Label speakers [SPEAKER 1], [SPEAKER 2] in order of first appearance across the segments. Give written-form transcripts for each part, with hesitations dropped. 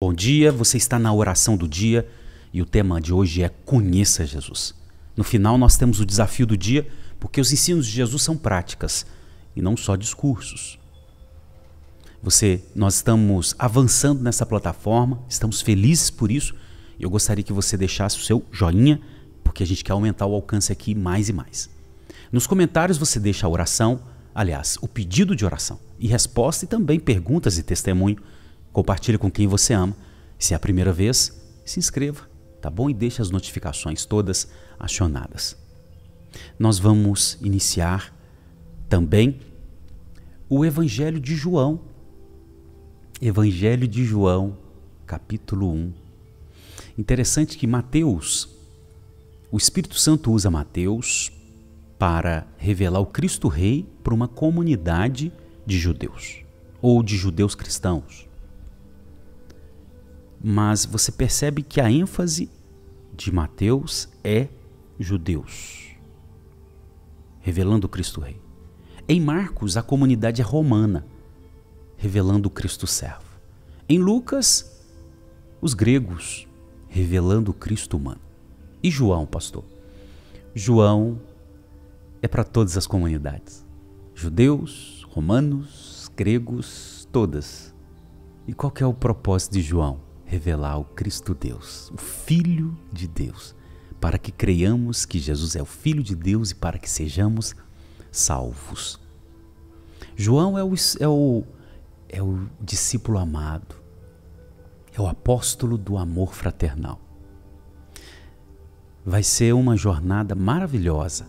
[SPEAKER 1] Bom dia, você está na oração do dia e o tema de hoje é Conheça Jesus. No final nós temos o desafio do dia, porque os ensinos de Jesus são práticas e não só discursos. Nós estamos avançando nessa plataforma, estamos felizes por isso e eu gostaria que você deixasse o seu joinha, porque a gente quer aumentar o alcance aqui mais e mais. Nos comentários você deixa a oração, aliás, o pedido de oração e resposta e também perguntas e testemunho. Compartilhe com quem você ama. Se é a primeira vez, se inscreva, tá bom? E deixe as notificações todas acionadas. Nós vamos iniciar também o Evangelho de João. Evangelho de João, capítulo 1. Interessante que Mateus, o Espírito Santo usa Mateus para revelar o Cristo Rei para uma comunidade de judeus, ou de judeus cristãos. Mas você percebe que a ênfase de Mateus é judeus, revelando o Cristo Rei. Em Marcos, a comunidade é romana, revelando o Cristo servo. Em Lucas, os gregos, revelando o Cristo humano. E João, pastor? João é para todas as comunidades. Judeus, romanos, gregos, todas. E qual que é o propósito de João? Revelar o Cristo Deus, o Filho de Deus, para que creiamos que Jesus é o Filho de Deus e para que sejamos salvos. João é o discípulo amado, é o apóstolo do amor fraternal. Vai ser uma jornada maravilhosa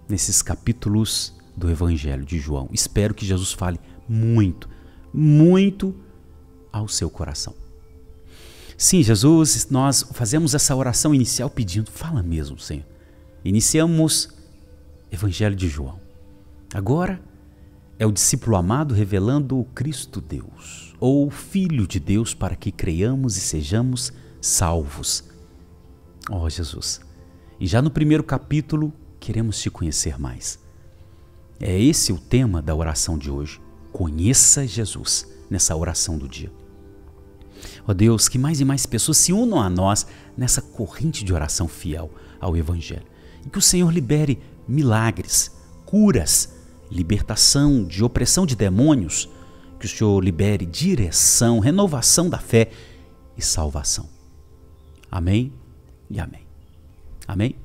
[SPEAKER 1] nesses capítulos do Evangelho de João. Espero que Jesus fale muito, muito ao seu coração. Sim, Jesus, nós fazemos essa oração inicial pedindo, fala mesmo, Senhor. Iniciamos Evangelho de João. Agora é o discípulo amado revelando o Cristo Deus, ou o Filho de Deus, para que creiamos e sejamos salvos. Oh, Jesus! E já no primeiro capítulo, queremos te conhecer mais. É esse o tema da oração de hoje. Conheça Jesus nessa oração do dia. Ó Deus, que mais e mais pessoas se unam a nós nessa corrente de oração fiel ao Evangelho. E que o Senhor libere milagres, curas, libertação de opressão de demônios. Que o Senhor libere direção, renovação da fé e salvação. Amém e amém. Amém?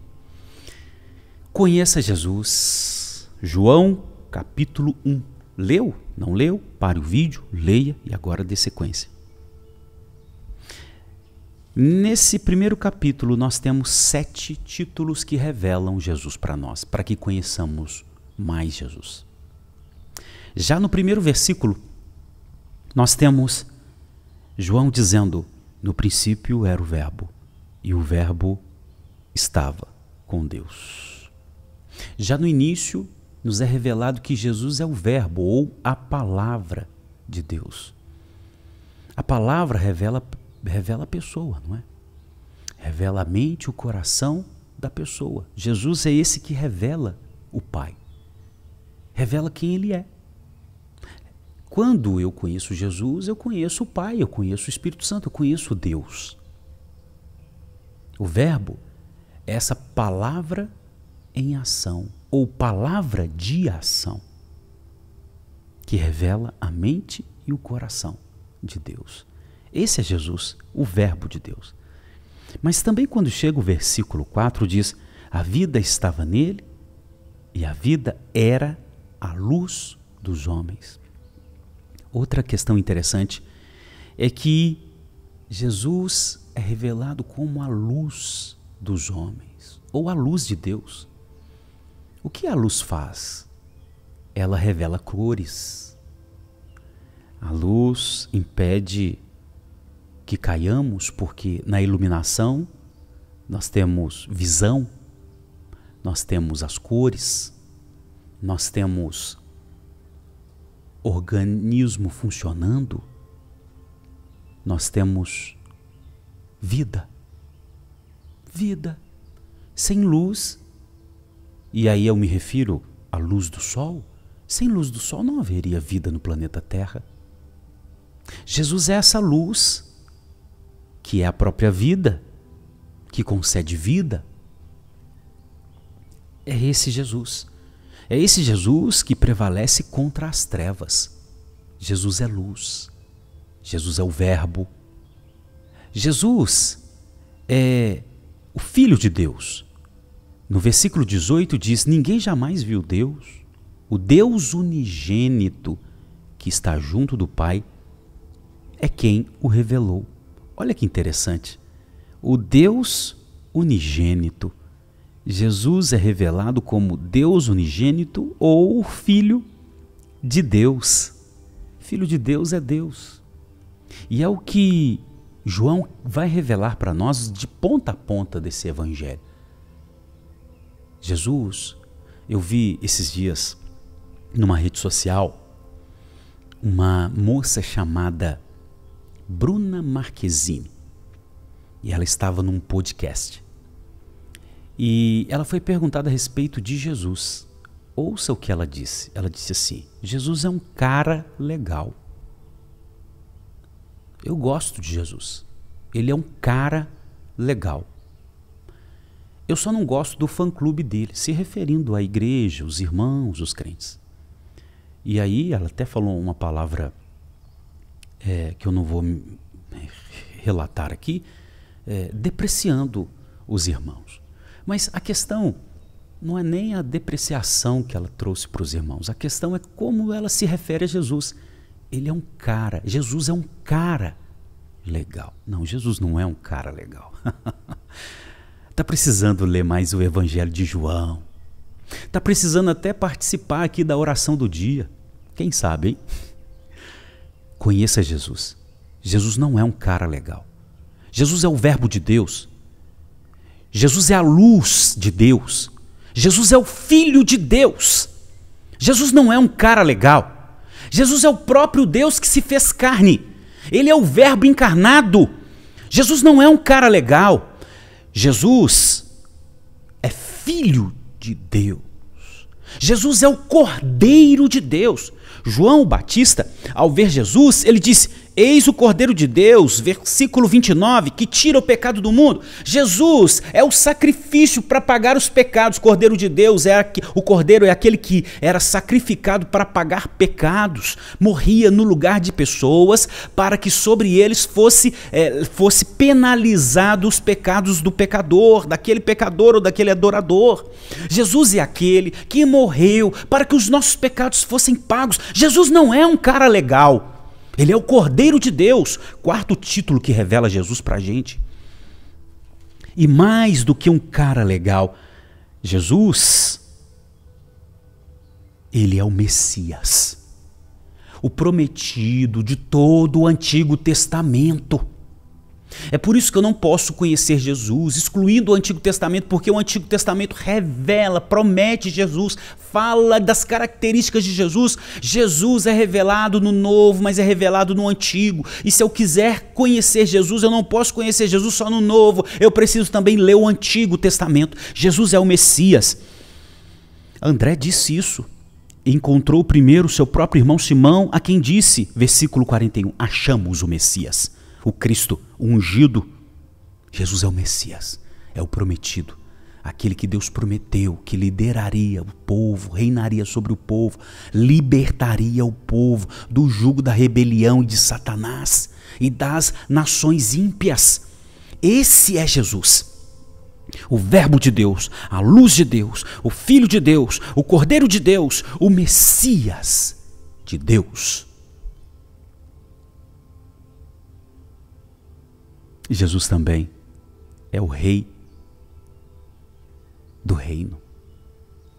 [SPEAKER 1] Conheça Jesus. João, capítulo 1. Leu? Não leu? Pare o vídeo, leia e agora dê sequência. Nesse primeiro capítulo nós temos 7 títulos que revelam Jesus para nós, para que conheçamos mais Jesus. Já no primeiro versículo nós temos João dizendo: no princípio era o Verbo, e o Verbo estava com Deus. Já no início nos é revelado que Jesus é o Verbo, ou a Palavra de Deus. A palavra revela a pessoa, não é? Revela a mente, o coração da pessoa. Jesus é esse que revela o Pai. Revela quem Ele é. Quando eu conheço Jesus, eu conheço o Pai, eu conheço o Espírito Santo, eu conheço Deus. O Verbo é essa palavra em ação, ou palavra de ação, que revela a mente e o coração de Deus. Esse é Jesus, o Verbo de Deus. Mas também quando chega o versículo 4 diz: a vida estava nele e a vida era a luz dos homens. Outra questão interessante é que Jesus é revelado como a luz dos homens, ou a luz de Deus. O que a luz faz? Ela revela cores. A luz impede que caiamos, porque na iluminação nós temos visão, nós temos as cores, nós temos organismo funcionando, nós temos vida. Vida. Sem luz, e aí eu me refiro à luz do sol, sem luz do sol não haveria vida no planeta Terra. Jesus é essa luz, que é a própria vida, que concede vida. É esse Jesus. É esse Jesus que prevalece contra as trevas. Jesus é luz. Jesus é o Verbo. Jesus é o Filho de Deus. No versículo 18 diz: ninguém jamais viu Deus. O Deus unigênito que está junto do Pai é quem o revelou. Olha que interessante. O Deus unigênito. Jesus é revelado como Deus unigênito ou o Filho de Deus. Filho de Deus é Deus. E é o que João vai revelar para nós de ponta a ponta desse evangelho. Jesus, eu vi esses dias numa rede social uma moça chamada Bruna Marquezine. E ela estava num podcast. E ela foi perguntada a respeito de Jesus. Ouça o que ela disse. Ela disse assim: Jesus é um cara legal. Eu gosto de Jesus. Ele é um cara legal. Eu só não gosto do fã-clube dele, se referindo à igreja, os irmãos, os crentes. E aí ela até falou uma palavra que eu não vou relatar aqui, depreciando os irmãos. Mas a questão não é nem a depreciação que ela trouxe para os irmãos. A questão é como ela se refere a Jesus. Ele é um cara. Jesus é um cara legal. Não, Jesus não é um cara legal. Está precisando ler mais o Evangelho de João. Está precisando até participar aqui da oração do dia. Quem sabe, hein? Conheça Jesus. Jesus não é um cara legal. Jesus é o Verbo de Deus. Jesus é a luz de Deus. Jesus é o Filho de Deus. Jesus não é um cara legal. Jesus é o próprio Deus que se fez carne. Ele é o Verbo encarnado. Jesus não é um cara legal. Jesus é Filho de Deus. Jesus é o Cordeiro de Deus. João Batista, ao ver Jesus, ele disse: eis o Cordeiro de Deus, versículo 29, que tira o pecado do mundo. Jesus é o sacrifício para pagar os pecados. Cordeiro de Deus o Cordeiro é aquele que era sacrificado para pagar pecados, morria no lugar de pessoas para que sobre eles fosse penalizado os pecados do pecador, daquele pecador ou daquele adorador. Jesus é aquele que morreu para que os nossos pecados fossem pagos. Jesus não é um cara legal. Ele é o Cordeiro de Deus. Quarto título que revela Jesus para a gente. E mais do que um cara legal, Jesus, ele é o Messias, o prometido de todo o Antigo Testamento. É por isso que eu não posso conhecer Jesus, excluindo o Antigo Testamento, porque o Antigo Testamento revela, promete Jesus, fala das características de Jesus. Jesus é revelado no Novo, mas é revelado no Antigo. E se eu quiser conhecer Jesus, eu não posso conhecer Jesus só no Novo, eu preciso também ler o Antigo Testamento. Jesus é o Messias. André disse isso. Encontrou primeiro seu próprio irmão Simão, a quem disse, versículo 41, achamos o Messias. O Cristo, o ungido. Jesus é o Messias, é o prometido, aquele que Deus prometeu que lideraria o povo, reinaria sobre o povo, libertaria o povo do jugo da rebelião e de Satanás e das nações ímpias. Esse é Jesus, o Verbo de Deus, a luz de Deus, o Filho de Deus, o Cordeiro de Deus, o Messias de Deus. Jesus também é o Rei do reino,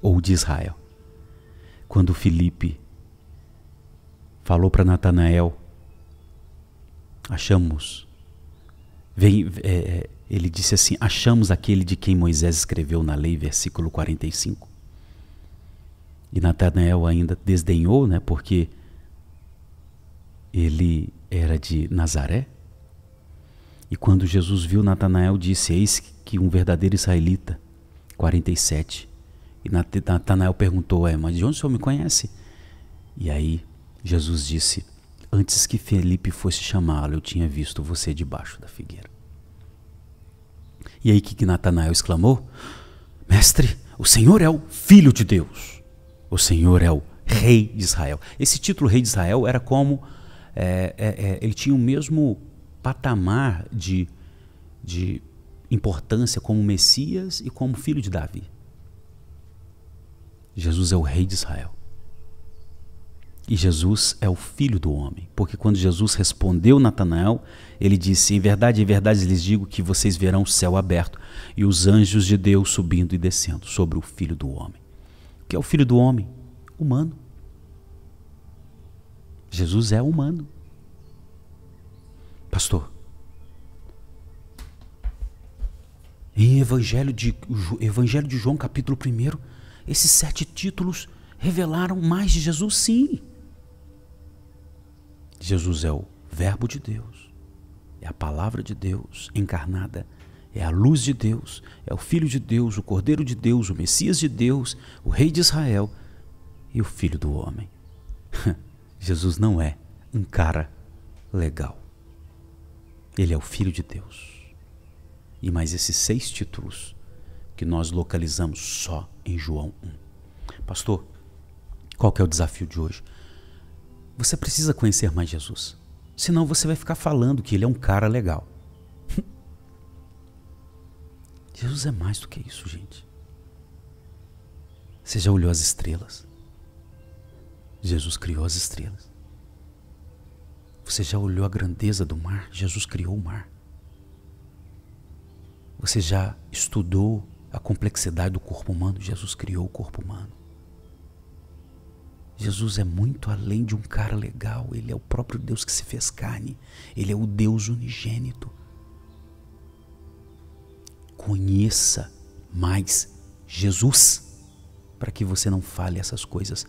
[SPEAKER 1] ou de Israel. Quando Filipe falou para Natanael, ele disse assim, achamos aquele de quem Moisés escreveu na lei, versículo 45. E Natanael ainda desdenhou, porque ele era de Nazaré. E quando Jesus viu Natanael, disse, eis que um verdadeiro israelita, 47. E Natanael perguntou, mas de onde o senhor me conhece? E aí Jesus disse, Antes que Felipe fosse chamá-lo, eu tinha visto você debaixo da figueira. E aí que Natanael exclamou? Mestre, o Senhor é o Filho de Deus. O Senhor é o Rei de Israel. Esse título Rei de Israel era como... ele tinha o mesmo patamar de importância como Messias e como filho de Davi. Jesus é o Rei de Israel. E Jesus é o Filho do homem. Porque quando Jesus respondeu Natanael, ele disse, em verdade lhes digo que vocês verão o céu aberto e os anjos de Deus subindo e descendo sobre o Filho do homem. O que é o Filho do homem? Humano. Jesus é humano. Pastor, em Evangelho de João, capítulo 1, esses 7 títulos revelaram mais de Jesus, sim. Jesus é o Verbo de Deus, é a Palavra de Deus encarnada, é a luz de Deus, é o Filho de Deus, o Cordeiro de Deus, o Messias de Deus, o Rei de Israel e o Filho do homem. Jesus não é um cara legal. Ele é o Filho de Deus. E mais esses 6 títulos que nós localizamos só em João 1. Pastor, qual que é o desafio de hoje? Você precisa conhecer mais Jesus. Senão você vai ficar falando que ele é um cara legal. Jesus é mais do que isso, gente. Você já olhou as estrelas? Jesus criou as estrelas. Você já olhou a grandeza do mar? Jesus criou o mar. Você já estudou a complexidade do corpo humano? Jesus criou o corpo humano. Jesus é muito além de um cara legal. Ele é o próprio Deus que se fez carne. Ele é o Deus unigênito. Conheça mais Jesus, para que você não fale essas coisas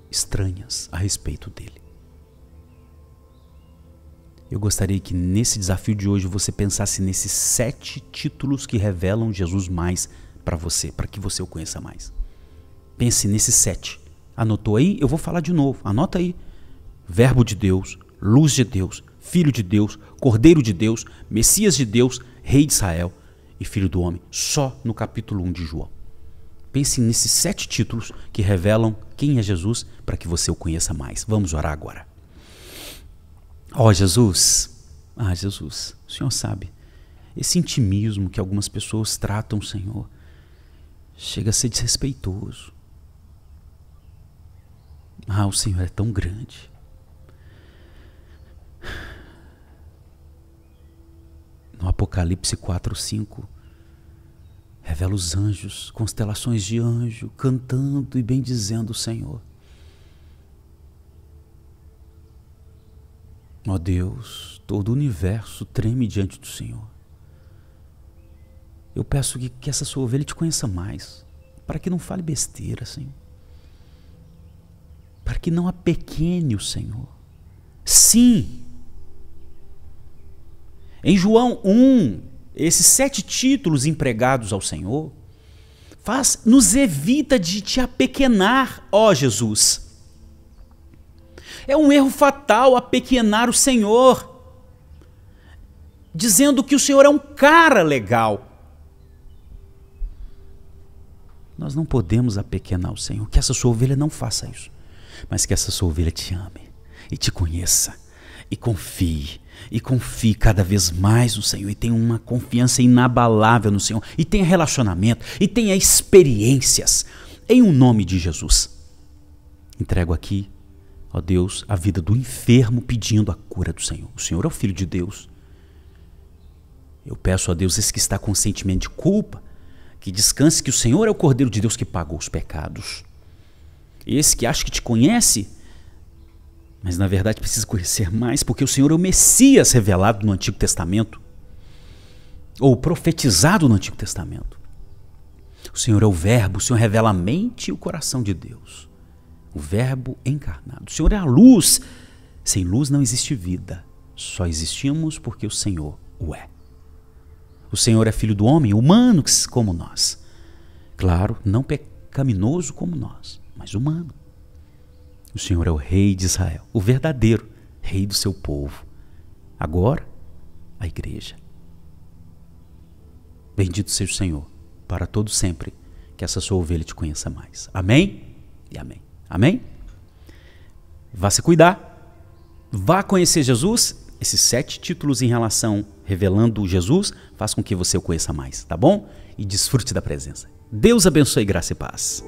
[SPEAKER 1] estranhas a respeito dele. Eu gostaria que nesse desafio de hoje você pensasse nesses 7 títulos que revelam Jesus mais para você, para que você o conheça mais. Pense nesses 7. Anotou aí? Eu vou falar de novo. Anota aí. Verbo de Deus, Luz de Deus, Filho de Deus, Cordeiro de Deus, Messias de Deus, Rei de Israel e Filho do homem. Só no capítulo 1 de João. Pense nesses 7 títulos que revelam quem é Jesus para que você o conheça mais. Vamos orar agora. Ó Jesus, Jesus, o Senhor sabe, esse intimismo que algumas pessoas tratam, Senhor, chega a ser desrespeitoso. O Senhor é tão grande. No Apocalipse 4:5, revela os anjos, constelações de anjo, cantando e bendizendo o Senhor. Ó Deus, todo o universo treme diante do Senhor. Eu peço que essa sua ovelha te conheça mais, para que não fale besteira, Senhor. Para que não apequene o Senhor. Sim, em João 1, esses 7 títulos empregados ao Senhor, nos evita de te apequenar, ó Jesus. É um erro fatal apequenar o Senhor, dizendo que o Senhor é um cara legal. Nós não podemos apequenar o Senhor, que essa sua ovelha não faça isso, mas que essa sua ovelha te ame e te conheça e confie cada vez mais no Senhor e tenha uma confiança inabalável no Senhor e tenha relacionamento e tenha experiências em o nome de Jesus. Entrego aqui, ó Deus, a vida do enfermo pedindo a cura do Senhor. O Senhor é o Filho de Deus. Eu peço a Deus, esse que está com sentimento de culpa, que descanse que o Senhor é o Cordeiro de Deus que pagou os pecados. Esse que acha que te conhece, mas na verdade precisa conhecer mais, porque o Senhor é o Messias revelado no Antigo Testamento, ou profetizado no Antigo Testamento. O Senhor é o Verbo, o Senhor revela a mente e o coração de Deus. O Verbo encarnado. O Senhor é a luz. Sem luz não existe vida. Só existimos porque o Senhor o é. O Senhor é Filho do homem, humano como nós. Claro, não pecaminoso como nós, mas humano. O Senhor é o Rei de Israel, o verdadeiro Rei do seu povo. Agora, a igreja. Bendito seja o Senhor, para todo sempre, que essa sua ovelha te conheça mais. Amém? E amém. Amém? Vá se cuidar. Vá conhecer Jesus. Esses 7 títulos em relação, revelando Jesus, faz com que você o conheça mais, tá bom? E desfrute da presença. Deus abençoe, graça e paz.